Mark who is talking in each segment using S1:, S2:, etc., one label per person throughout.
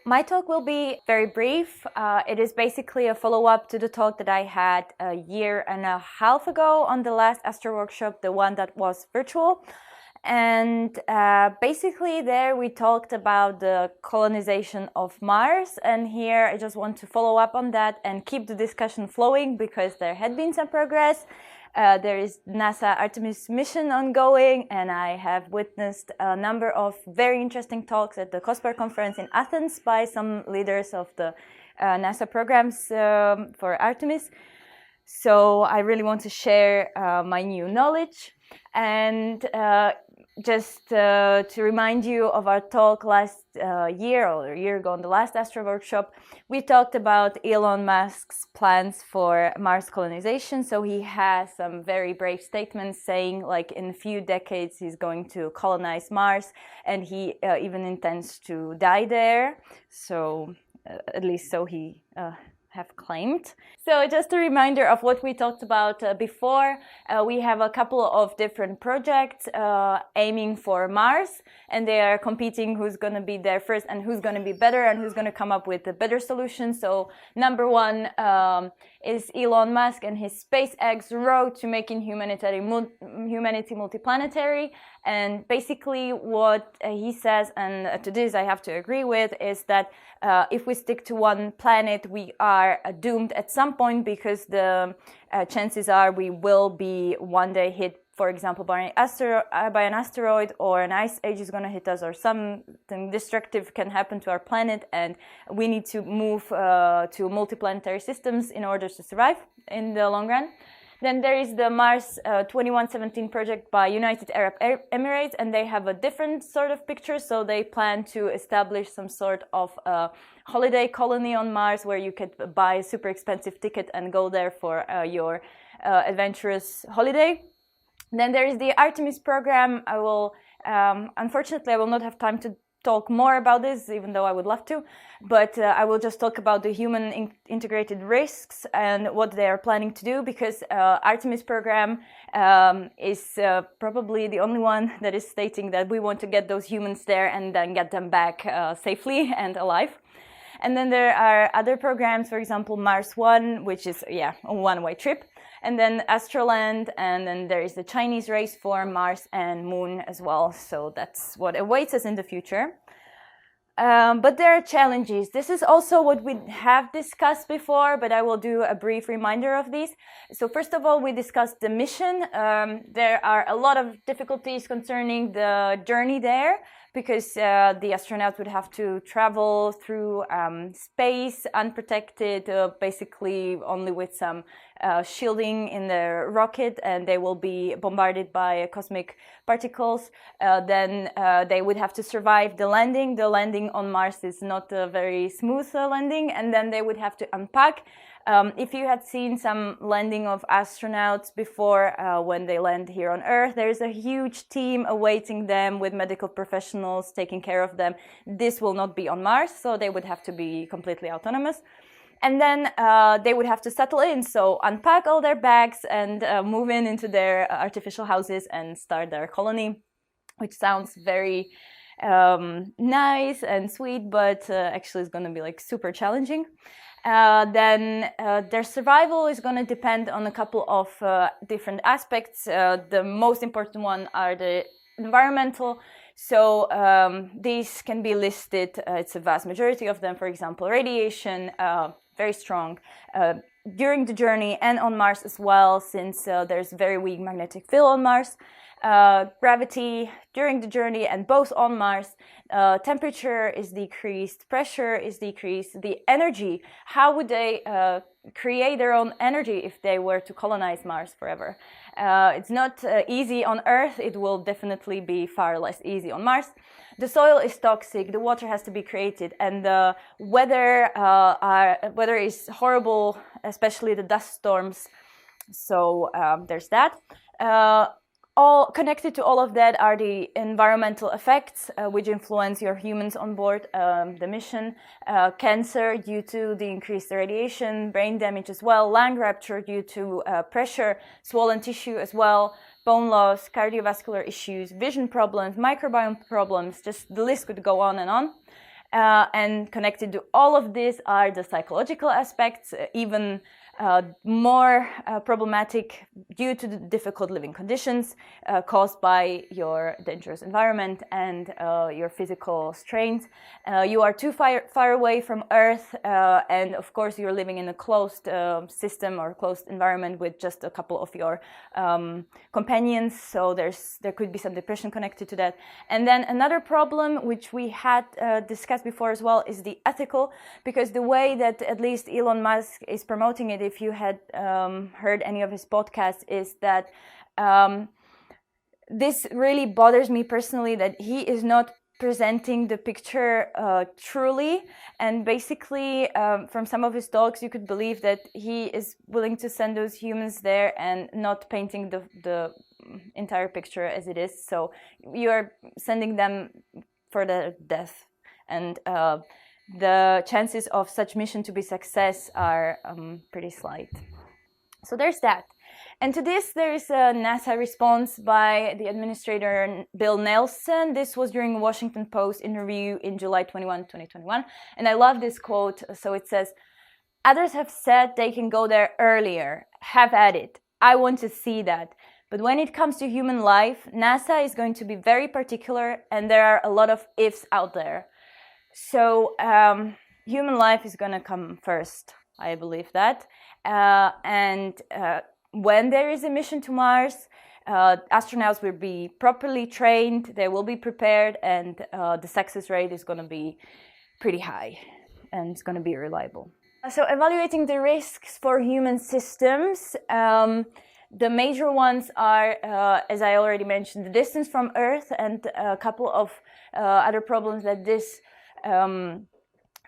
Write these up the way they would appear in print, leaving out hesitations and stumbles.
S1: My talk will be very brief. It is basically a follow-up to the talk that I had a year and a half ago on the last Astro workshop, the one that was virtual. And basically there we talked about the colonization of Mars. And here I just want to follow up on that and keep the discussion flowing because there had been some progress. There is NASA Artemis mission ongoing, and I have witnessed a number of very interesting talks at the COSPAR conference in Athens by some leaders of the NASA programs for Artemis. So I really want to share my new knowledge. And just to remind you of our talk last year or a year ago on the last Astro workshop, we talked about Elon Musk's plans for Mars colonization. So he has some very brave statements saying like in a few decades he's going to colonize Mars, and he even intends to die there. So at least so he have claimed. So just a reminder of what we talked about before. We have a couple of different projects aiming for Mars, and they are competing who's going to be there first and who's going to be better and who's going to come up with a better solution. So number one is Elon Musk and his SpaceX road to making humanity multiplanetary. And basically what he says, and to this I have to agree with, is that if we stick to one planet, we are doomed at some point, because the chances are we will be one day hit, for example, by an asteroid, or an ice age is going to hit us, or something destructive can happen to our planet, and we need to move to multiplanetary systems in order to survive in the long run. Then there is the Mars 2117 project by United Arab Emirates, and they have a different sort of picture. So they plan to establish some sort of holiday colony on Mars where you could buy a super expensive ticket and go there for your adventurous holiday. Then there is the Artemis program. Unfortunately, I will not have time to talk more about this, even though I would love to, but I will just talk about the human integrated risks and what they are planning to do, because Artemis program is probably the only one that is stating that we want to get those humans there and then get them back safely and alive. And then there are other programs, for example, Mars One, which is a one-way trip. And then Astroland, and then there is the Chinese race for Mars and Moon as well. So that's what awaits us in the future. But there are challenges. This is also what we have discussed before, but I will do a brief reminder of these. So first of all, we discussed the mission. There are a lot of difficulties concerning the journey there, because the astronauts would have to travel through space unprotected, basically only with some shielding in the rocket, and they will be bombarded by cosmic particles. Then they would have to survive the landing. The landing on Mars is not a very smooth landing, and then they would have to unpack. If you had seen some landing of astronauts before, when they land here on Earth, there's a huge team awaiting them with medical professionals taking care of them. This will not be on Mars, so they would have to be completely autonomous. And then they would have to settle in, so unpack all their bags and move into their artificial houses and start their colony, which sounds very nice and sweet, but actually is going to be like super challenging. Then their survival is going to depend on a couple of different aspects. The most important one are the environmental. So these can be listed. It's a vast majority of them. For example, radiation, very strong during the journey and on Mars as well, since there's very weak magnetic field on Mars. Gravity during the journey and both on Mars. Temperature is decreased, pressure is decreased. The energy, how would they create their own energy if they were to colonize Mars forever? It's not easy on Earth. It will definitely be far less easy on Mars. The soil is toxic, the water has to be created, and the weather is horrible, especially the dust storms. So there's that. All connected to all of that are the environmental effects, which influence your humans on board the mission. Cancer due to the increased radiation, brain damage as well, lung rupture due to pressure, swollen tissue as well, bone loss, cardiovascular issues, vision problems, microbiome problems, just the list could go on and on. And connected to all of this are the psychological aspects, even more problematic due to the difficult living conditions caused by your dangerous environment and your physical strains. You are too far away from Earth, and of course you're living in a closed system or closed environment with just a couple of your companions, so there could be some depression connected to that. And then another problem, which we had discussed before as well, is the ethical, because the way that at least Elon Musk is promoting it, if you had heard any of his podcasts, is that this really bothers me personally, that he is not presenting the picture truly. And basically, from some of his talks, you could believe that he is willing to send those humans there and not painting the entire picture as it is. So you are sending them for their death. And the chances of such mission to be success are pretty slight. So there's that. And to this, there is a NASA response by the administrator Bill Nelson. This was during a Washington Post interview in July 21, 2021. And I love this quote. So it says, "Others have said they can go there earlier. Have at it. I want to see that. But when it comes to human life, NASA is going to be very particular, and there are a lot of ifs out there." So human life is going to come first. I believe that. When there is a mission to Mars, astronauts will be properly trained, they will be prepared, and the success rate is going to be pretty high, and it's going to be reliable. So evaluating the risks for human systems, the major ones are, as I already mentioned, the distance from Earth and a couple of other problems that this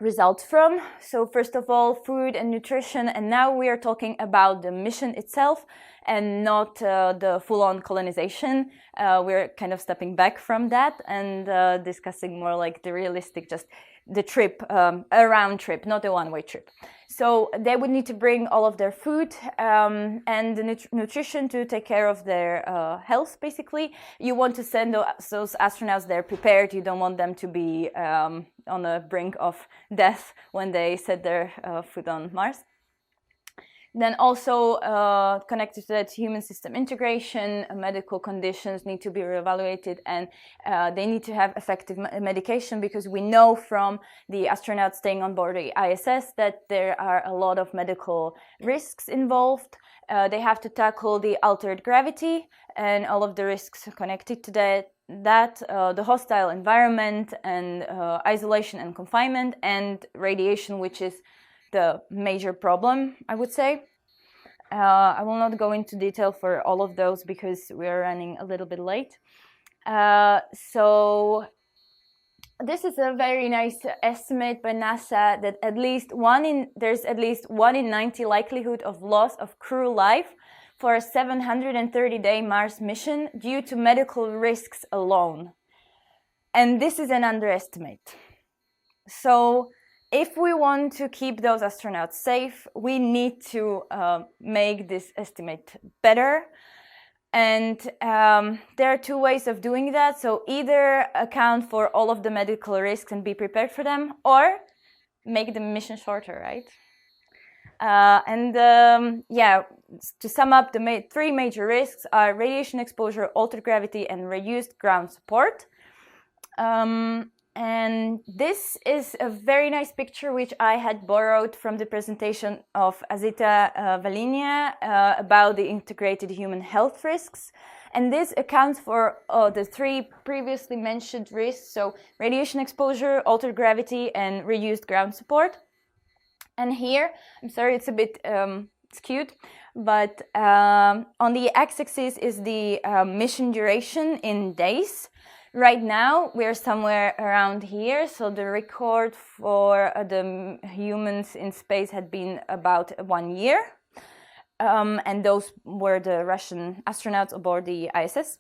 S1: results from. So first of all, food and nutrition, and now we are talking about the mission itself and not the full-on colonization. We're kind of stepping back from that and discussing more like the realistic, just the trip, a round trip, not a one-way trip. So they would need to bring all of their food and the nutrition to take care of their health, basically. You want to send those astronauts there prepared. You don't want them to be on the brink of death when they set their foot on Mars. Then also connected to that, human system integration, medical conditions need to be reevaluated, and they need to have effective medication, because we know from the astronauts staying on board the ISS that there are a lot of medical risks involved. They have to tackle the altered gravity and all of the risks connected to that, the hostile environment and isolation and confinement, and radiation, which is the major problem, I would say. I will not go into detail for all of those because we are running a little bit late. So this is a very nice estimate by NASA that there's at least 1 in 90 likelihood of loss of crew life for a 730-day Mars mission due to medical risks alone. And this is an underestimate. So if we want to keep those astronauts safe, we need to make this estimate better. And there are two ways of doing that. So either account for all of the medical risks and be prepared for them, or make the mission shorter, right? To sum up, the three major risks are radiation exposure, altered gravity, and reduced ground support. And this is a very nice picture which I had borrowed from the presentation of Azita Valinia about the integrated human health risks. And this accounts for the three previously mentioned risks, so radiation exposure, altered gravity, and reduced ground support. And here, I'm sorry, it's a bit skewed, but on the x-axis is the mission duration in days. Right now, we're somewhere around here, so the record for the humans in space had been about 1 year, and those were the Russian astronauts aboard the ISS.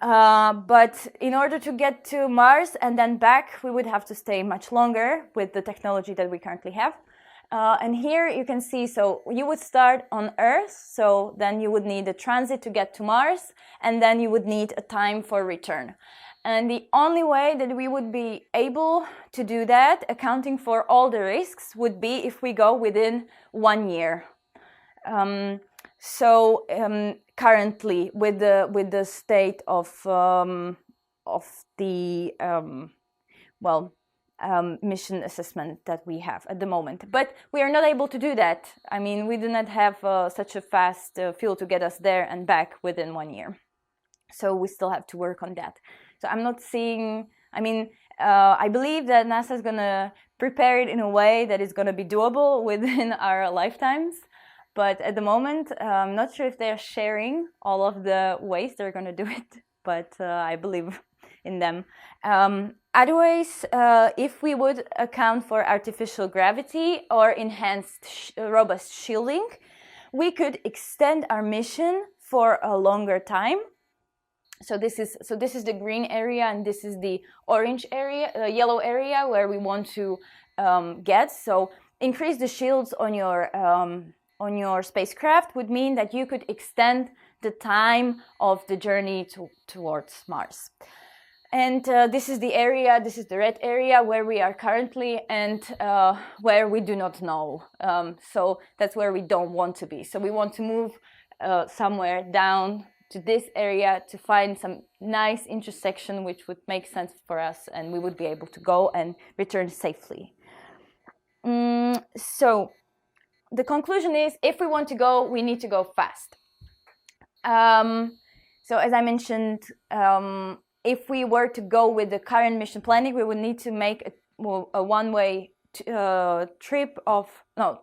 S1: But in order to get to Mars and then back, we would have to stay much longer with the technology that we currently have. And here you can see, so you would start on Earth, so then you would need a transit to get to Mars, and then you would need a time for return. And the only way that we would be able to do that, accounting for all the risks, would be if we go within 1 year. Currently, with the state of the mission assessment that we have at the moment, but we are not able to do that. I mean, we do not have such a fast fuel to get us there and back within 1 year. So we still have to work on that. So I'm not seeing, I believe that NASA is going to prepare it in a way that is going to be doable within our lifetimes. But at the moment, I'm not sure if they're sharing all of the ways they're going to do it, but I believe in them. Otherwise, if we would account for artificial gravity or enhanced robust shielding, we could extend our mission for a longer time. So this is the green area, and this is the orange area, yellow area where we want to get. So increase the shields on your spacecraft would mean that you could extend the time of the journey towards Mars. And this is the area, this is the red area where we are currently, and where we do not know. So that's where we don't want to be. So we want to move somewhere down to this area to find some nice intersection which would make sense for us, and we would be able to go and return safely. So the conclusion is, if we want to go, we need to go fast. So as I mentioned, if we were to go with the current mission planning, we would need to make a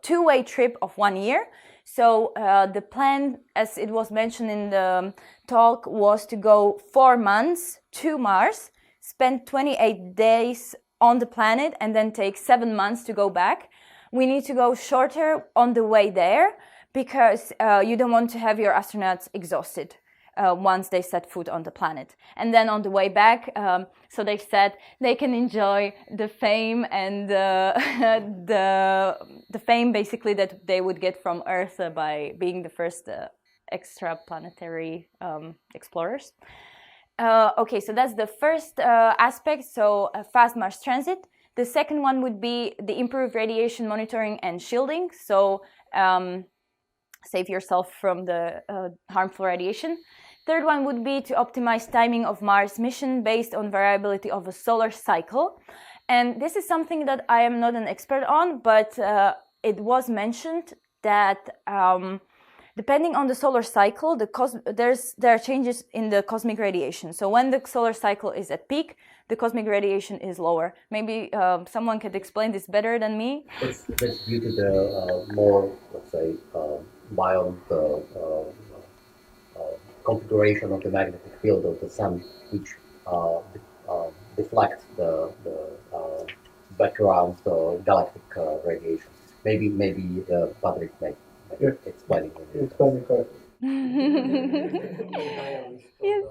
S1: two-way trip of 1 year. So the plan, as it was mentioned in the talk, was to go 4 months to Mars, spend 28 days on the planet, and then take 7 months to go back. We need to go shorter on the way there because you don't want to have your astronauts exhausted once they set foot on the planet. And then on the way back, so they said they can enjoy the fame and the fame basically that they would get from Earth by being the first extraplanetary explorers. Okay, so that's the first aspect, so fast Mars transit. The second one would be the improved radiation monitoring and shielding, so save yourself from the harmful radiation. Third one would be to optimize timing of Mars mission based on variability of a solar cycle. And this is something that I am not an expert on, but it was mentioned that depending on the solar cycle, there are changes in the cosmic radiation. So when the solar cycle is at peak, the cosmic radiation is lower. Maybe someone could explain this better than me.
S2: It's due to the more, let's say, mild configuration of the magnetic field of the sun, which deflects the background galactic radiation. Maybe Patrick may explain it.
S3: Explain correctly.
S1: Yes.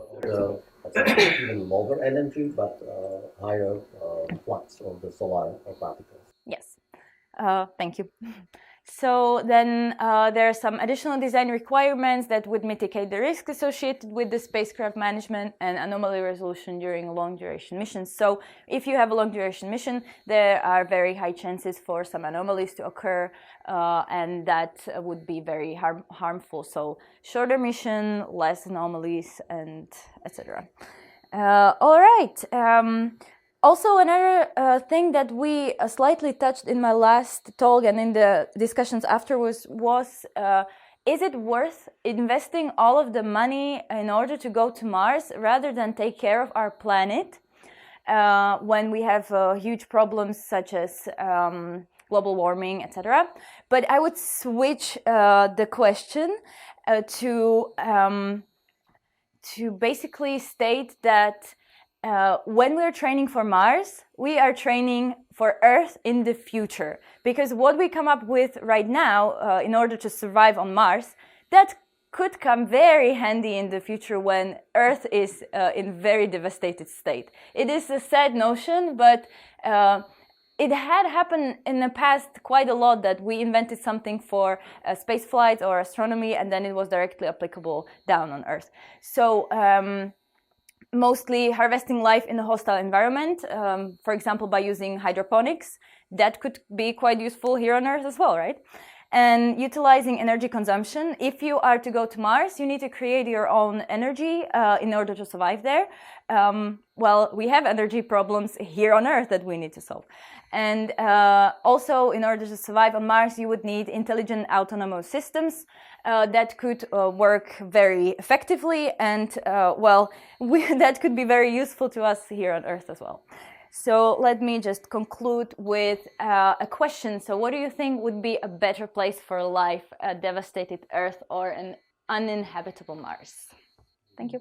S2: Even lower energy, but higher flux of the solar particles.
S1: Yes, thank you. So then there are some additional design requirements that would mitigate the risk associated with the spacecraft management and anomaly resolution during long-duration missions. So if you have a long-duration mission, there are very high chances for some anomalies to occur, and that would be very harmful. So shorter mission, less anomalies, and etc. All right. Also, another thing that we slightly touched in my last talk and in the discussions afterwards was, is it worth investing all of the money in order to go to Mars rather than take care of our planet when we have huge problems such as global warming, etc.? But I would switch the question to basically state that when we're training for Mars, we are training for Earth in the future. Because what we come up with right now in order to survive on Mars, that could come very handy in the future when Earth is in very devastated state. It is a sad notion, but it had happened in the past quite a lot that we invented something for space flight or astronomy, and then it was directly applicable down on Earth. So mostly harvesting life in a hostile environment, for example, by using hydroponics. That could be quite useful here on Earth as well, right? And utilizing energy consumption. If you are to go to Mars, you need to create your own energy in order to survive there. Well, we have energy problems here on Earth that we need to solve. And also, in order to survive on Mars, you would need intelligent autonomous systems that could work very effectively. And, well, that could be very useful to us here on Earth as well. So let me just conclude with a question. So what do you think would be a better place for life, a devastated Earth or an uninhabitable Mars? Thank you.